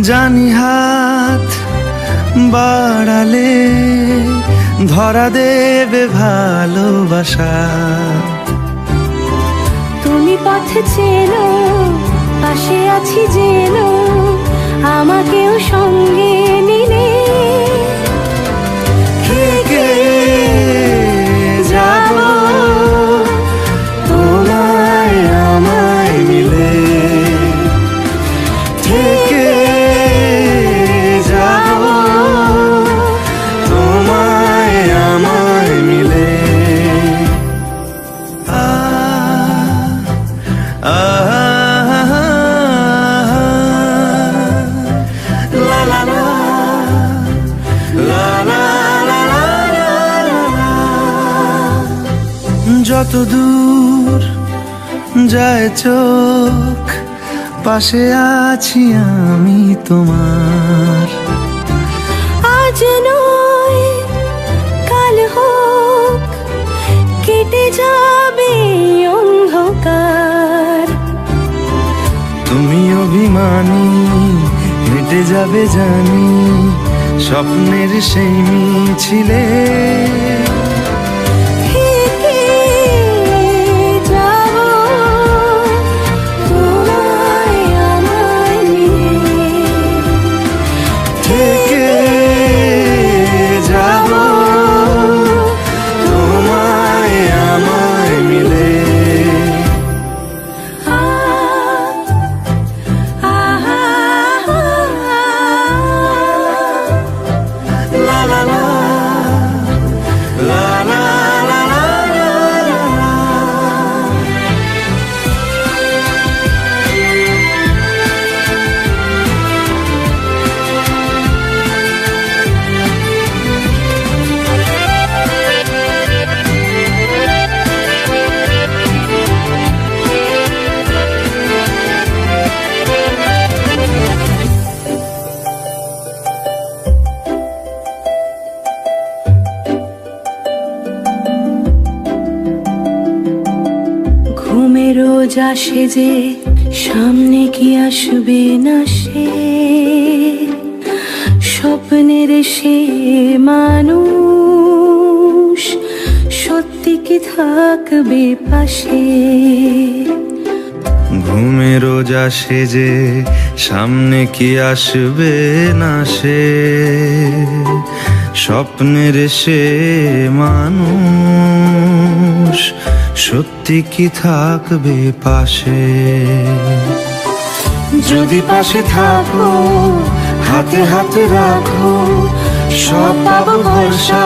জানি হাত বাড়ালে ধরা দেবে ভালোবাসা। তুমি পথ চেনো, পাশে আছি জেনো, আমাকেও সঙ্গে নিলে থেকে যাব তোমায় আমায় মিলে, থেকে যাব তোমায় আমায় মিলে। লা লা লা লা লা লা লা। যত দূর যায় চোখ, পাশে আছি আমি তোমার। আজ নয় কাল হোক, কেটে যাবে অন্ধকার। তুমি অভিমানী, হেঁটে যাবে জানি স্বপ্নের সেই মিছিলে। থেকে যাব তোমায় আমায় মিলে, থেকে যাব তোমায় আমায় মিলে। লা লা লা লা লা লা লা লা। ঘুমে রোজ আসে যে, সামনে কি আসবে না সে, স্বপ্নের সে মানুষ সত্যি কি থাকবে পাশে। ঘুমে রোজ আসে যে, সামনে কি আসবে না সে, স্বপ্নের সে মানুষ সত্যি কি থাকবে পাশে। যদি পাশে থাকো, হাতে হাতে রাখো, সব পাবো ভরসা